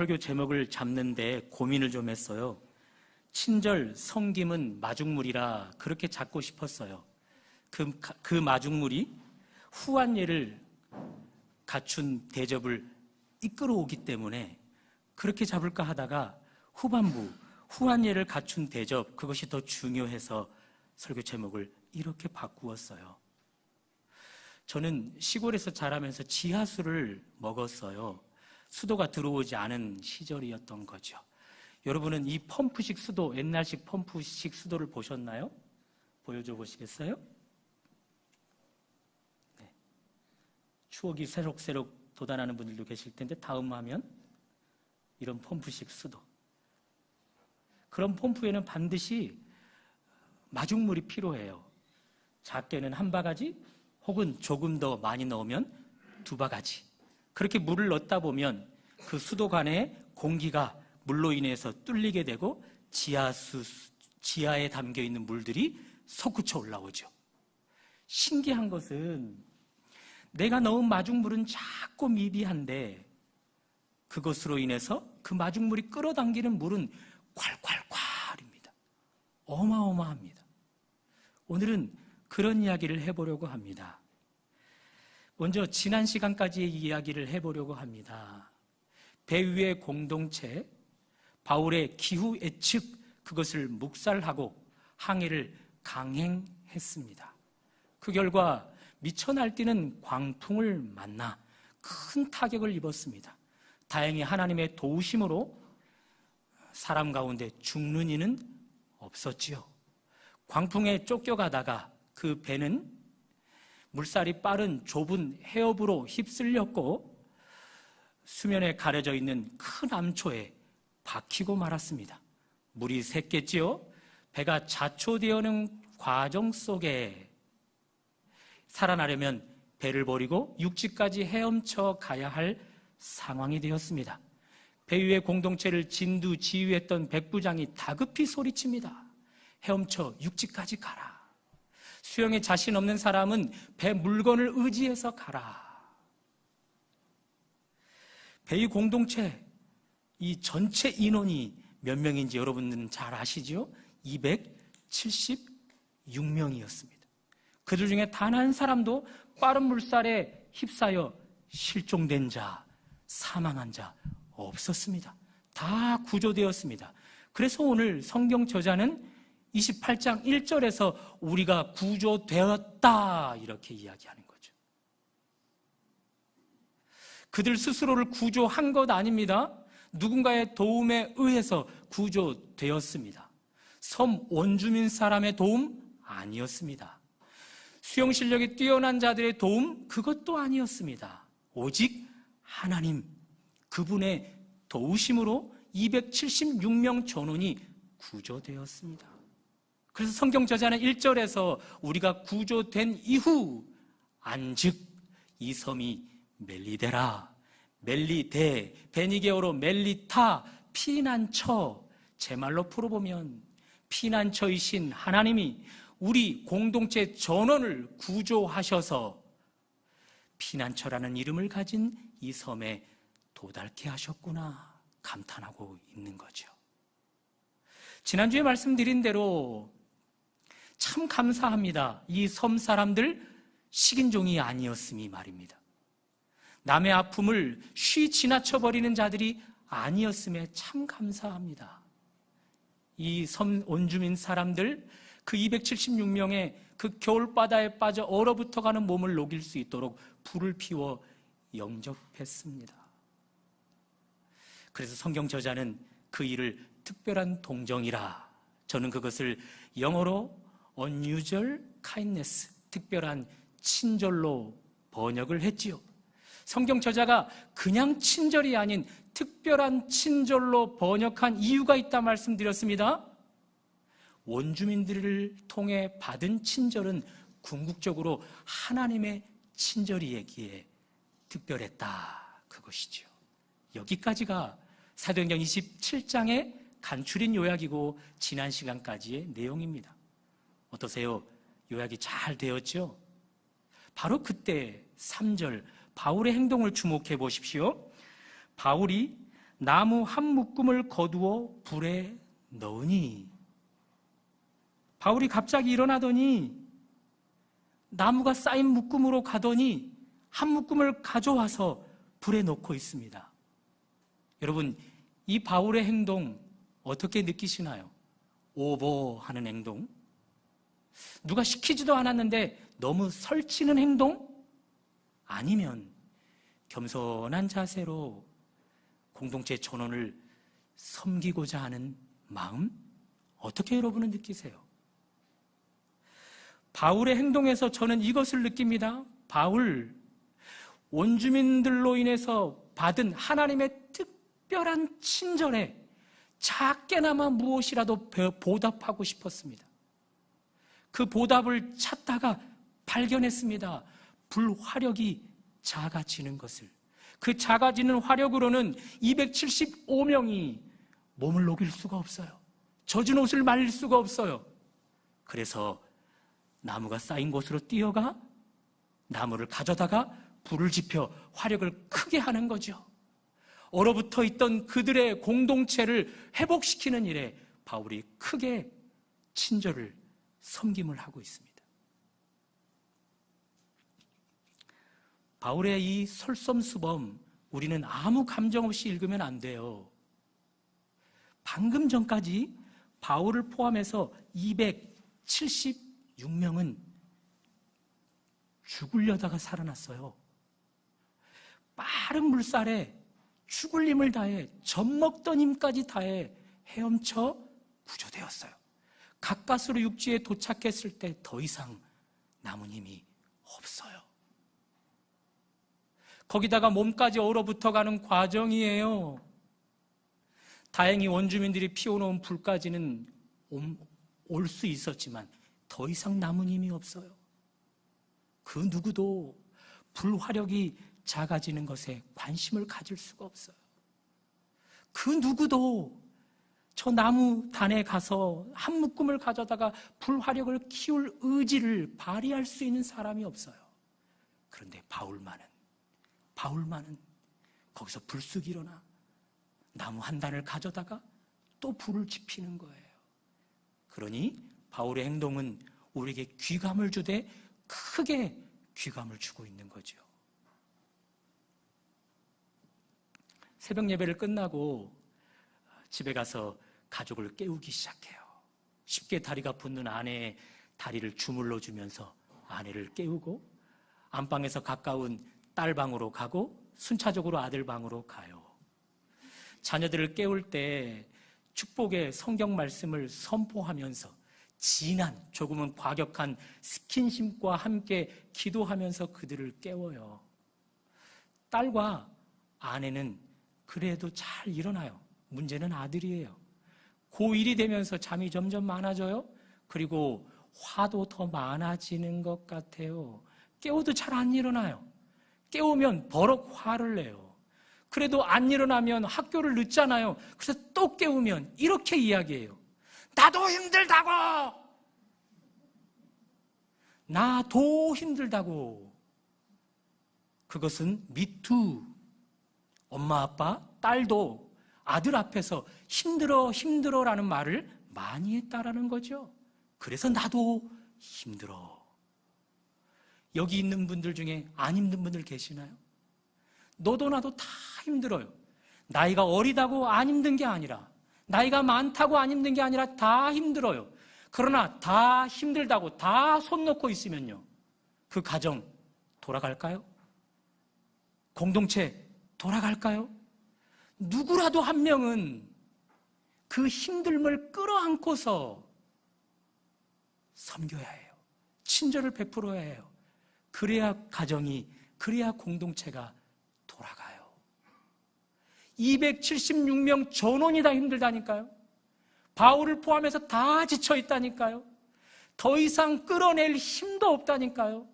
설교 제목을 잡는데 고민을 좀 했어요. 친절, 섬김은 마중물이라 그렇게 잡고 싶었어요. 그 마중물이 후한 예를 갖춘 대접을 이끌어오기 때문에 그렇게 잡을까 하다가 후반부, 후한 예를 갖춘 대접, 그것이 더 중요해서 설교 제목을 이렇게 바꾸었어요. 저는 시골에서 자라면서 지하수를 먹었어요. 수도가 들어오지 않은 시절이었던 거죠. 여러분은 이 펌프식 수도, 옛날식 펌프식 수도를 보셨나요? 보여줘 보시겠어요? 네. 추억이 새록새록 돋아나는 분들도 계실 텐데, 다음 화면, 이런 펌프식 수도. 그런 펌프에는 반드시 마중물이 필요해요. 작게는 한 바가지, 혹은 조금 더 많이 넣으면 두 바가지. 그렇게 물을 넣다 보면 그 수도관에 공기가 물로 인해서 뚫리게 되고 지하에 담겨있는 물들이 솟구쳐 올라오죠. 신기한 것은 내가 넣은 마중물은 작고 미비한데 그것으로 인해서 그 마중물이 끌어당기는 물은 콸콸콸입니다. 어마어마합니다. 오늘은 그런 이야기를 해보려고 합니다. 먼저 지난 시간까지의 이야기를 해보려고 합니다. 배 위의 공동체, 바울의 기후 예측, 그것을 묵살하고 항해를 강행했습니다. 그 결과 미쳐 날뛰는 광풍을 만나 큰 타격을 입었습니다. 다행히 하나님의 도우심으로 사람 가운데 죽는 이는 없었지요. 광풍에 쫓겨가다가 그 배는 물살이 빠른 좁은 해협으로 휩쓸렸고 수면에 가려져 있는 큰 암초에 박히고 말았습니다. 물이 샜겠지요. 배가 자초되어오는 과정 속에 살아나려면 배를 버리고 육지까지 헤엄쳐 가야 할 상황이 되었습니다. 배 위의 공동체를 진두지휘했던 백부장이 다급히 소리칩니다. 헤엄쳐 육지까지 가라. 수영에 자신 없는 사람은 배 물건을 의지해서 가라. 배의 공동체, 이 전체 인원이 몇 명인지 여러분들은 잘 아시죠? 276명이었습니다. 그들 중에 단 한 사람도 빠른 물살에 휩싸여 실종된 자, 사망한 자 없었습니다. 다 구조되었습니다. 그래서 오늘 성경 저자는 28장 1절에서 우리가 구조되었다 이렇게 이야기하는 거죠. 그들 스스로를 구조한 것 아닙니다. 누군가의 도움에 의해서 구조되었습니다. 섬 원주민 사람의 도움 아니었습니다. 수영 실력이 뛰어난 자들의 도움 그것도 아니었습니다. 오직 하나님 그분의 도우심으로 276명 전원이 구조되었습니다. 그래서 성경 저자는 1절에서 우리가 구조된 이후 안즉 이 섬이 멜리데라, 멜리데, 베니게어로 멜리타, 피난처, 제 말로 풀어보면 피난처이신 하나님이 우리 공동체 전원을 구조하셔서 피난처라는 이름을 가진 이 섬에 도달케 하셨구나 감탄하고 있는 거죠. 지난주에 말씀드린 대로 참 감사합니다. 이 섬 사람들 식인종이 아니었음이 말입니다. 남의 아픔을 쉬 지나쳐버리는 자들이 아니었음에 참 감사합니다. 이 섬 원주민 사람들 그 276명의 그 겨울바다에 빠져 얼어붙어가는 몸을 녹일 수 있도록 불을 피워 영접했습니다. 그래서 성경 저자는 그 일을 특별한 동정이라, 저는 그것을 영어로 unusual kindness, 특별한 친절로 번역을 했지요. 성경 저자가 그냥 친절이 아닌 특별한 친절로 번역한 이유가 있다 말씀드렸습니다. 원주민들을 통해 받은 친절은 궁극적으로 하나님의 친절이기에 특별했다, 그것이죠. 여기까지가 사도행전 27장의 간추린 요약이고 지난 시간까지의 내용입니다. 어떠세요? 요약이 잘 되었죠? 바로 그때 3절 바울의 행동을 주목해 보십시오. 바울이 나무 한 묶음을 거두어 불에 넣으니. 바울이 갑자기 일어나더니 나무가 쌓인 묶음으로 가더니 한 묶음을 가져와서 불에 넣고 있습니다. 여러분, 이 바울의 행동 어떻게 느끼시나요? 오버하는 행동? 누가 시키지도 않았는데 너무 설치는 행동? 아니면 겸손한 자세로 공동체 전원을 섬기고자 하는 마음? 어떻게 여러분은 느끼세요? 바울의 행동에서 저는 이것을 느낍니다. 바울, 원주민들로 인해서 받은 하나님의 특별한 친절에 작게나마 무엇이라도 보답하고 싶었습니다. 그 보답을 찾다가 발견했습니다. 불화력이 작아지는 것을. 그 작아지는 화력으로는 275명이 몸을 녹일 수가 없어요. 젖은 옷을 말릴 수가 없어요. 그래서 나무가 쌓인 곳으로 뛰어가 나무를 가져다가 불을 지펴 화력을 크게 하는 거죠. 얼어붙어 있던 그들의 공동체를 회복시키는 일에 바울이 크게 친절을, 섬김을 하고 있습니다. 바울의 이 솔선수범, 우리는 아무 감정 없이 읽으면 안 돼요. 방금 전까지 바울을 포함해서 276명은 죽으려다가 살아났어요. 빠른 물살에 죽을 힘을 다해, 젖먹던 힘까지 다해 헤엄쳐 구조되었어요. 가까스로 육지에 도착했을 때 더 이상 남은 힘이 없어요. 거기다가 몸까지 얼어붙어가는 과정이에요. 다행히 원주민들이 피워놓은 불까지는 올 수 있었지만 더 이상 남은 힘이 없어요. 그 누구도 불화력이 작아지는 것에 관심을 가질 수가 없어요. 그 누구도 저 나무 단에 가서 한 묶음을 가져다가 불화력을 키울 의지를 발휘할 수 있는 사람이 없어요. 그런데 바울만은 거기서 불쑥 일어나 나무 한 단을 가져다가 또 불을 지피는 거예요. 그러니 바울의 행동은 우리에게 귀감을 주되 크게 귀감을 주고 있는 거죠. 새벽 예배를 끝나고 집에 가서 가족을 깨우기 시작해요. 쉽게 다리가 붓는 아내의 다리를 주물러 주면서 아내를 깨우고 안방에서 가까운 딸 방으로 가고 순차적으로 아들 방으로 가요. 자녀들을 깨울 때 축복의 성경 말씀을 선포하면서 진한, 조금은 과격한 스킨십과 함께 기도하면서 그들을 깨워요. 딸과 아내는 그래도 잘 일어나요. 문제는 아들이에요. 고1이 되면서 잠이 점점 많아져요. 그리고 화도 더 많아지는 것 같아요. 깨워도 잘 안 일어나요. 깨우면 버럭 화를 내요. 그래도 안 일어나면 학교를 늦잖아요. 그래서 또 깨우면 이렇게 이야기해요. 나도 힘들다고! 나도 힘들다고. 그것은 미투. 엄마, 아빠, 딸도 아들 앞에서 힘들어라는 말을 많이 했다라는 거죠. 그래서 나도 힘들어. 여기 있는 분들 중에 안 힘든 분들 계시나요? 너도 나도 다 힘들어요. 나이가 어리다고 안 힘든 게 아니라, 나이가 많다고 안 힘든 게 아니라 다 힘들어요. 그러나 다 힘들다고 다 손 놓고 있으면요, 그 가정 돌아갈까요? 공동체 돌아갈까요? 누구라도 한 명은 그 힘듦을 끌어안고서 섬겨야 해요. 친절을 베풀어야 해요. 그래야 가정이, 그래야 공동체가 돌아가요. 276명 전원이 다 힘들다니까요. 바울을 포함해서 다 지쳐 있다니까요. 더 이상 끌어낼 힘도 없다니까요.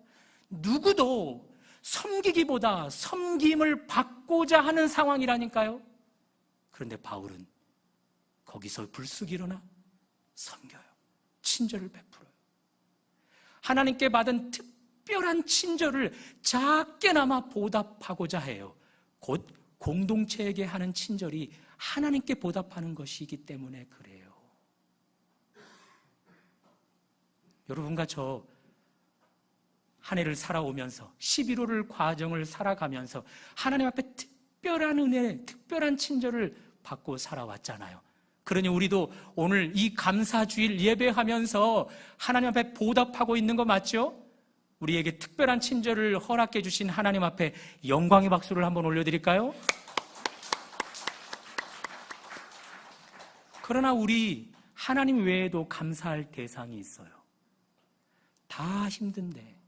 누구도 섬기기보다 섬김을 받고자 하는 상황이라니까요. 그런데 바울은 거기서 불쑥 일어나 섬겨요. 친절을 베풀어요. 하나님께 받은 특별한 친절을 작게나마 보답하고자 해요. 곧 공동체에게 하는 친절이 하나님께 보답하는 것이기 때문에 그래요. 여러분과 저 한 해를 살아오면서 11호를 과정을 살아가면서 하나님 앞에 특별한 은혜, 특별한 친절을 받고 살아왔잖아요. 그러니 우리도 오늘 이 감사주일 예배하면서 하나님 앞에 보답하고 있는 거 맞죠? 우리에게 특별한 친절을 허락해 주신 하나님 앞에 영광의 박수를 한번 올려드릴까요? 그러나 우리 하나님 외에도 감사할 대상이 있어요. 다 힘든데,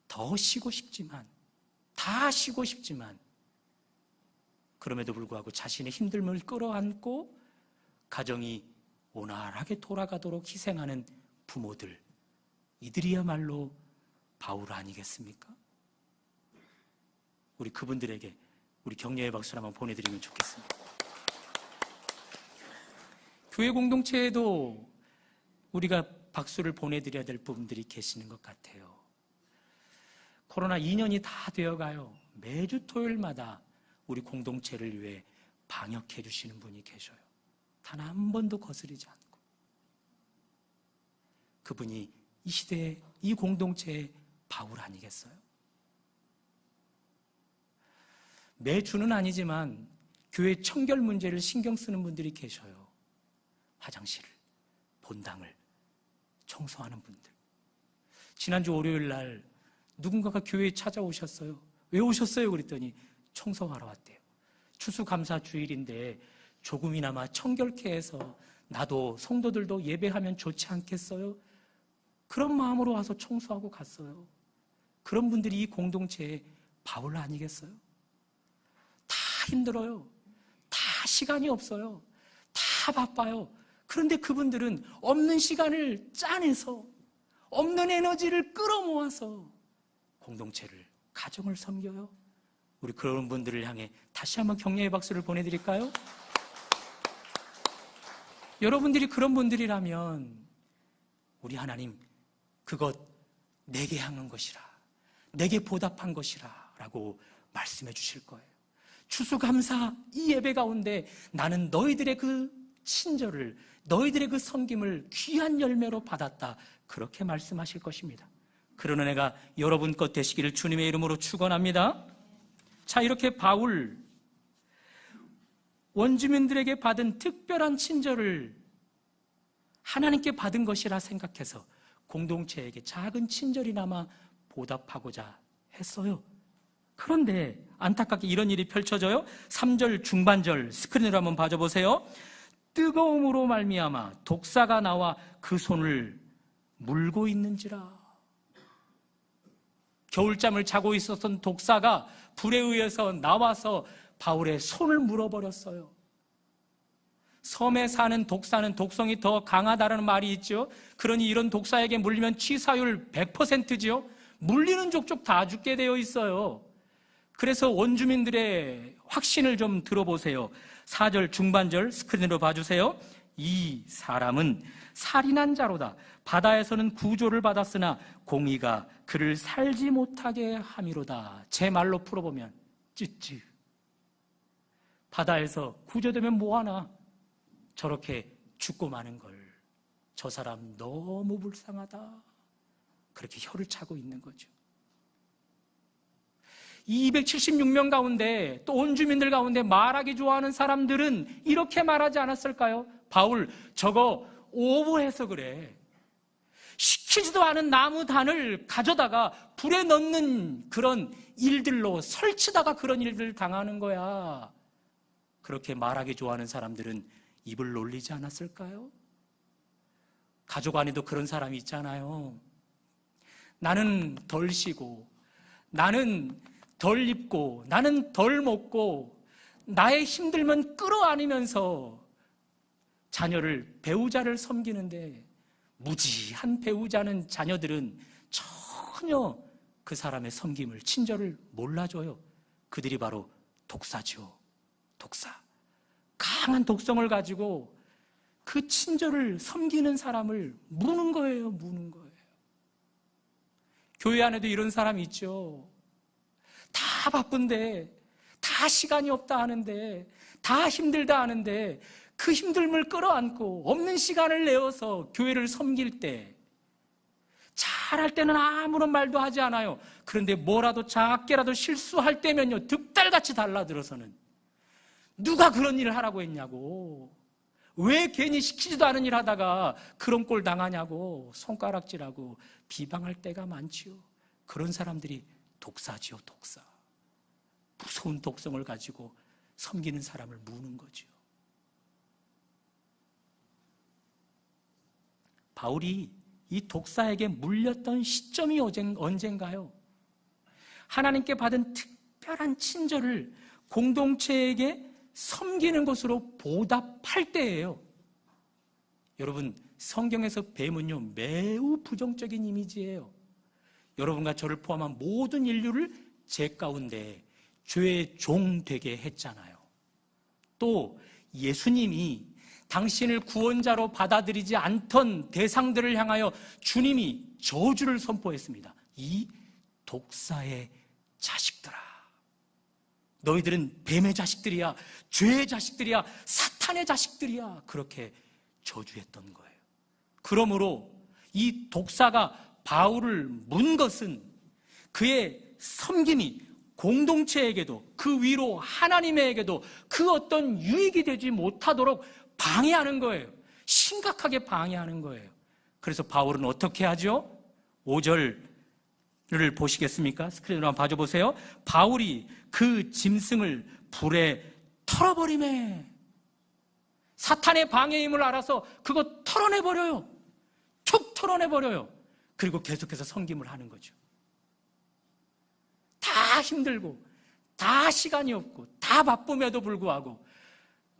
더 쉬고 싶지만, 다 쉬고 싶지만, 그럼에도 불구하고 자신의 힘듦을 끌어안고 가정이 원활하게 돌아가도록 희생하는 부모들, 이들이야말로 바울 아니겠습니까? 우리 그분들에게 우리 격려의 박수를 한번 보내드리면 좋겠습니다. 교회 공동체에도 우리가 박수를 보내드려야 될 부분들이 계시는 것 같아요. 코로나 2년이 다 되어가요. 매주 토요일마다 우리 공동체를 위해 방역해 주시는 분이 계셔요. 단 한 번도 거스르지 않고. 그분이 이 시대에, 이 공동체의 바울 아니겠어요? 매주는 아니지만 교회 청결 문제를 신경 쓰는 분들이 계셔요. 화장실을, 본당을 청소하는 분들. 지난주 월요일 날 누군가가 교회에 찾아오셨어요. 왜 오셨어요? 그랬더니 청소하러 왔대요. 추수감사 주일인데 조금이나마 청결케 해서 나도 성도들도 예배하면 좋지 않겠어요? 그런 마음으로 와서 청소하고 갔어요. 그런 분들이 이 공동체의 바울 아니겠어요? 다 힘들어요. 다 시간이 없어요. 다 바빠요. 그런데 그분들은 없는 시간을 짜내서, 없는 에너지를 끌어모아서 공동체를, 가정을 섬겨요. 우리 그런 분들을 향해 다시 한번 격려의 박수를 보내드릴까요? 여러분들이 그런 분들이라면 우리 하나님, 그것 내게 향한 것이라, 내게 보답한 것이라 라고 말씀해 주실 거예요. 추수감사 이 예배 가운데 나는 너희들의 그 친절을, 너희들의 그 섬김을 귀한 열매로 받았다, 그렇게 말씀하실 것입니다. 그런 은혜가 여러분 것 되시기를 주님의 이름으로 축원합니다. 자, 이렇게 바울, 원주민들에게 받은 특별한 친절을 하나님께 받은 것이라 생각해서 공동체에게 작은 친절이나마 보답하고자 했어요. 그런데 안타깝게 이런 일이 펼쳐져요. 3절 중반절 스크린으로 한번 봐줘보세요. 뜨거움으로 말미암아 독사가 나와 그 손을 물고 있는지라. 겨울잠을 자고 있었던 독사가 불에 의해서 나와서 바울의 손을 물어버렸어요. 섬에 사는 독사는 독성이 더 강하다는 말이 있죠. 그러니 이런 독사에게 물리면 치사율 100%죠. 물리는 족족 다 죽게 되어 있어요. 그래서 원주민들의 확신을 좀 들어보세요. 4절 중반절 스크린으로 봐주세요. 이 사람은 살인한 자로다. 바다에서는 구조를 받았으나 공의가 그를 살지 못하게 함이로다. 제 말로 풀어보면 찌찌. 바다에서 구조되면 뭐하나 저렇게 죽고 마는 걸, 저 사람 너무 불쌍하다, 그렇게 혀를 차고 있는 거죠. 276명 가운데 또 원주민들 가운데 말하기 좋아하는 사람들은 이렇게 말하지 않았을까요? 바울, 저거 오버해서 그래. 시키지도 않은 나무 단을 가져다가 불에 넣는 그런 일들로 설치다가 그런 일들을 당하는 거야. 그렇게 말하기 좋아하는 사람들은 입을 놀리지 않았을까요? 가족 안에도 그런 사람이 있잖아요. 나는 덜 쉬고, 나는 덜 입고, 나는 덜 먹고, 나의 힘들면 끌어안으면서 자녀를, 배우자를 섬기는데 무지한 배우자는 자녀들은 전혀 그 사람의 섬김을, 친절을 몰라줘요. 그들이 바로 독사죠. 독사. 강한 독성을 가지고 그 친절을 섬기는 사람을 무는 거예요. 무는 거예요. 교회 안에도 이런 사람이 있죠. 다 바쁜데, 다 시간이 없다 하는데, 다 힘들다 하는데 그 힘듦을 끌어안고 없는 시간을 내어서 교회를 섬길 때, 잘할 때는 아무런 말도 하지 않아요. 그런데 뭐라도 작게라도 실수할 때면요, 득달같이 달라들어서는 누가 그런 일을 하라고 했냐고, 왜 괜히 시키지도 않은 일 하다가 그런 꼴 당하냐고 손가락질하고 비방할 때가 많지요. 그런 사람들이 독사지요, 독사. 무서운 독성을 가지고 섬기는 사람을 무는 거지요. 바울이 이 독사에게 물렸던 시점이 언젠가요? 하나님께 받은 특별한 친절을 공동체에게 섬기는 것으로 보답할 때예요. 여러분, 성경에서 뱀은요, 매우 부정적인 이미지예요. 여러분과 저를 포함한 모든 인류를 죄 가운데 죄의 종 되게 했잖아요. 또 예수님이 당신을 구원자로 받아들이지 않던 대상들을 향하여 주님이 저주를 선포했습니다. 이 독사의 자식들아, 너희들은 뱀의 자식들이야, 죄의 자식들이야, 사탄의 자식들이야, 그렇게 저주했던 거예요. 그러므로 이 독사가 바울을 문 것은 그의 섬김이 공동체에게도, 그 위로 하나님에게도 그 어떤 유익이 되지 못하도록 방해하는 거예요. 심각하게 방해하는 거예요. 그래서 바울은 어떻게 하죠? 5절을 보시겠습니까? 스크린으로 한번 봐줘보세요. 바울이 그 짐승을 불에 털어버리매, 사탄의 방해임을 알아서 그거 털어내버려요. 툭 털어내버려요. 그리고 계속해서 섬김을 하는 거죠. 다 힘들고, 다 시간이 없고, 다 바쁨에도 불구하고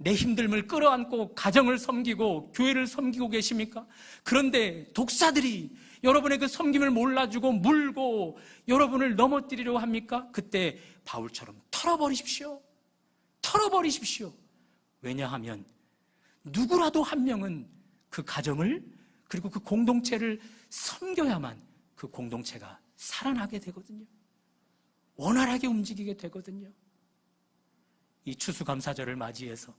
내 힘듦을 끌어안고 가정을 섬기고 교회를 섬기고 계십니까? 그런데 독사들이 여러분의 그 섬김을 몰라주고 물고 여러분을 넘어뜨리려고 합니까? 그때 바울처럼 털어버리십시오. 털어버리십시오. 왜냐하면 누구라도 한 명은 그 가정을, 그리고 그 공동체를 섬겨야만 그 공동체가 살아나게 되거든요. 원활하게 움직이게 되거든요. 이 추수감사절을 맞이해서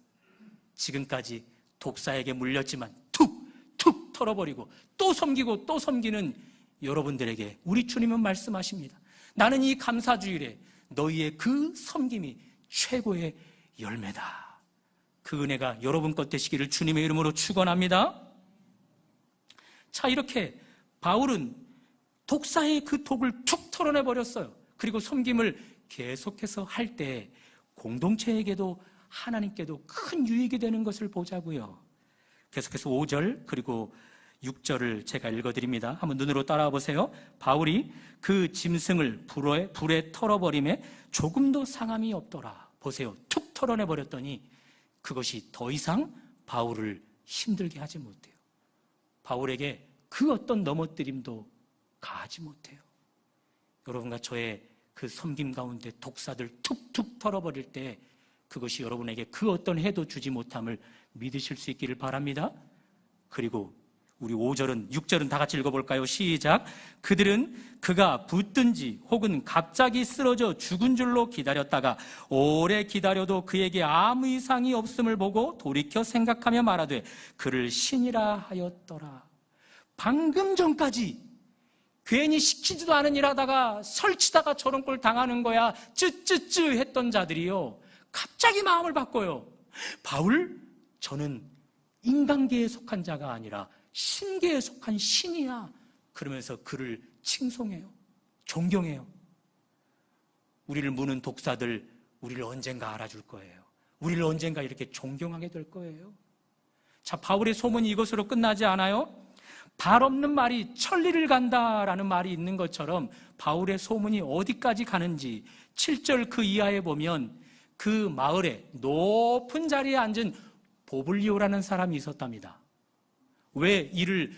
지금까지 독사에게 물렸지만 툭 털어버리고 또 섬기고 또 섬기는 여러분들에게 우리 주님은 말씀하십니다. 나는 이 감사주일에 너희의 그 섬김이 최고의 열매다. 그 은혜가 여러분 것 되시기를 주님의 이름으로 축원합니다. 자, 이렇게 바울은 독사의 그 독을 툭 털어내버렸어요. 그리고 섬김을 계속해서 할 때 공동체에게도 하나님께도 큰 유익이 되는 것을 보자고요. 계속해서 5절 그리고 6절을 제가 읽어드립니다. 한번 눈으로 따라와 보세요. 바울이 그 짐승을 불에 털어버림에 조금도 상함이 없더라. 보세요. 툭 털어내버렸더니 그것이 더 이상 바울을 힘들게 하지 못해요. 바울에게 그 어떤 넘어뜨림도 가하지 못해요. 여러분과 저의 그 섬김 가운데 독사들 툭툭 털어버릴 때 그것이 여러분에게 그 어떤 해도 주지 못함을 믿으실 수 있기를 바랍니다. 그리고 우리 5절은 6절은 다 같이 읽어볼까요? 시작. 그들은 그가 붙든지 혹은 갑자기 쓰러져 죽은 줄로 기다렸다가 오래 기다려도 그에게 아무 이상이 없음을 보고 돌이켜 생각하며 말하되 그를 신이라 하였더라. 방금 전까지 괜히 시키지도 않은 일 하다가 설치다가 저런 꼴 당하는 거야 쯔쯔쯔 했던 자들이요, 갑자기 마음을 바꿔요. 바울, 저는 인간계에 속한 자가 아니라 신계에 속한 신이야. 그러면서 그를 칭송해요. 존경해요. 우리를 무는 독사들 우리를 언젠가 알아줄 거예요. 우리를 언젠가 이렇게 존경하게 될 거예요. 자, 바울의 소문이 이것으로 끝나지 않아요. 발 없는 말이 천리를 간다라는 말이 있는 것처럼 바울의 소문이 어디까지 가는지 7절 그 이하에 보면 그 마을에 높은 자리에 앉은 보블리오라는 사람이 있었답니다. 왜 이를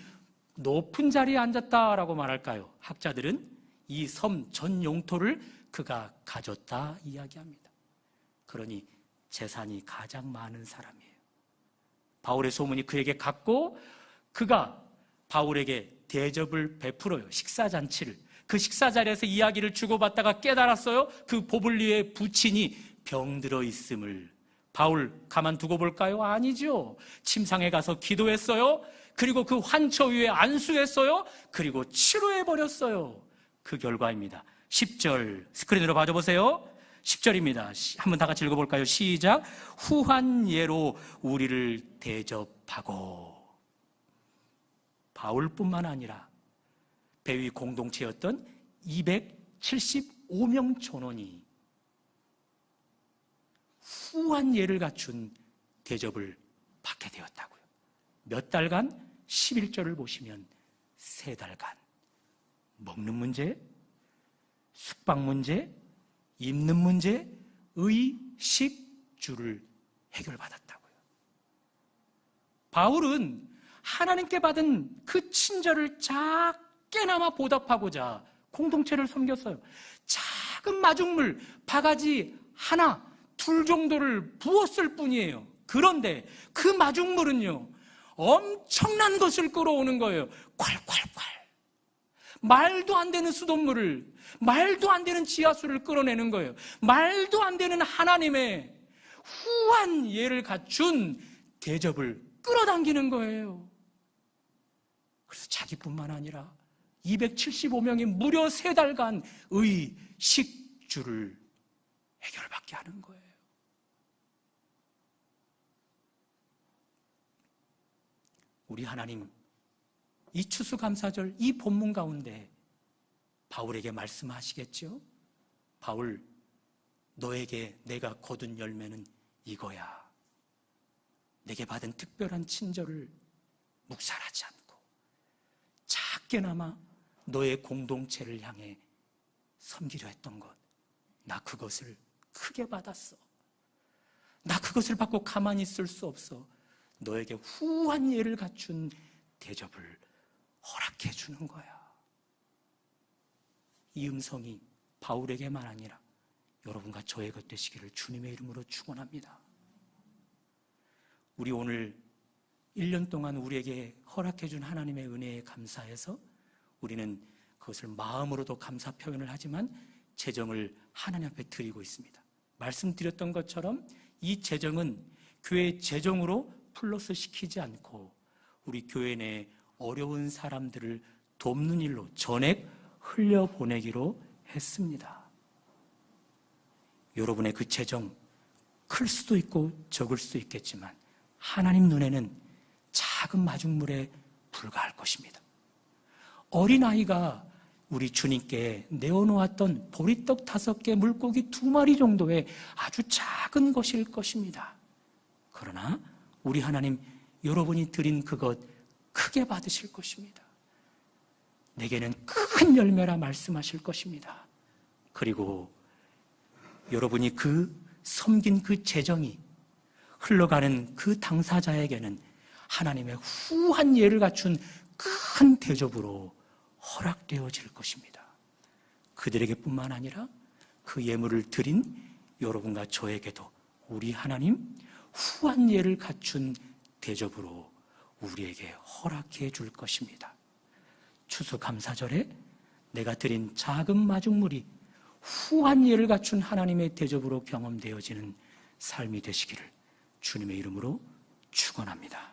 높은 자리에 앉았다라고 말할까요? 학자들은 이 섬 전 영토를 그가 가졌다 이야기합니다. 그러니 재산이 가장 많은 사람이에요. 바울의 소문이 그에게 갔고 그가 바울에게 대접을 베풀어요. 식사잔치를. 그 식사 자리에서 이야기를 주고받다가 깨달았어요. 그 보블리오의 부친이 병들어 있음을 바울 가만두고 볼까요? 아니죠. 침상에 가서 기도했어요. 그리고 그 환처 위에 안수했어요. 그리고 치료해버렸어요. 그 결과입니다. 10절 스크린으로 봐줘보세요. 10절입니다. 한번 다 같이 읽어볼까요? 시작. 후한 예로 우리를 대접하고. 바울뿐만 아니라 배위 공동체였던 275명 전원이 후한 예를 갖춘 대접을 받게 되었다고요. 몇 달간? 11절을 보시면 3달간 먹는 문제, 숙박 문제, 입는 문제, 의식주를 해결받았다고요. 바울은 하나님께 받은 그 친절을 작게나마 보답하고자 공동체를 섬겼어요. 작은 마중물 바가지 하나, 둘 정도를 부었을 뿐이에요. 그런데 그 마중물은요, 엄청난 것을 끌어오는 거예요. 콸콸콸. 말도 안 되는 수돗물을, 말도 안 되는 지하수를 끌어내는 거예요. 말도 안 되는 하나님의 후한 예를 갖춘 대접을 끌어당기는 거예요. 그래서 자기뿐만 아니라 275명이 무려 3달간 의식주를 해결받게 하는 거예요. 우리 하나님, 이 추수감사절 이 본문 가운데 바울에게 말씀하시겠죠? 바울, 너에게 내가 거둔 열매는 이거야. 내게 받은 특별한 친절을 묵살하지 않고 작게나마 너의 공동체를 향해 섬기려 했던 것, 나 그것을 크게 받았어. 나 그것을 받고 가만히 있을 수 없어. 너에게 후한 예를 갖춘 대접을 허락해 주는 거야. 이 음성이 바울에게만 아니라 여러분과 저의 것 되시기를 주님의 이름으로 축원합니다. 우리 오늘 1년 동안 우리에게 허락해 준 하나님의 은혜에 감사해서 우리는 그것을 마음으로도 감사 표현을 하지만 재정을 하나님 앞에 드리고 있습니다. 말씀드렸던 것처럼 이 재정은 교회 재정으로 플러스 시키지 않고 우리 교회 내 어려운 사람들을 돕는 일로 전액 흘려보내기로 했습니다. 여러분의 그 재정 클 수도 있고 적을 수도 있겠지만 하나님 눈에는 작은 마중물에 불과할 것입니다. 어린아이가 우리 주님께 내어놓았던 보리떡 5개, 물고기 2마리 정도의 아주 작은 것일 것입니다. 그러나 우리 하나님, 여러분이 드린 그것 크게 받으실 것입니다. 내게는 큰 열매라 말씀하실 것입니다. 그리고 여러분이 그 섬긴 그 재정이 흘러가는 그 당사자에게는 하나님의 후한 예를 갖춘 큰 대접으로 허락되어질 것입니다. 그들에게 뿐만 아니라 그 예물을 드린 여러분과 저에게도 우리 하나님 후한 예를 갖춘 대접으로 우리에게 허락해 줄 것입니다. 추수감사절에 내가 드린 작은 마중물이 후한 예를 갖춘 하나님의 대접으로 경험되어지는 삶이 되시기를 주님의 이름으로 축원합니다.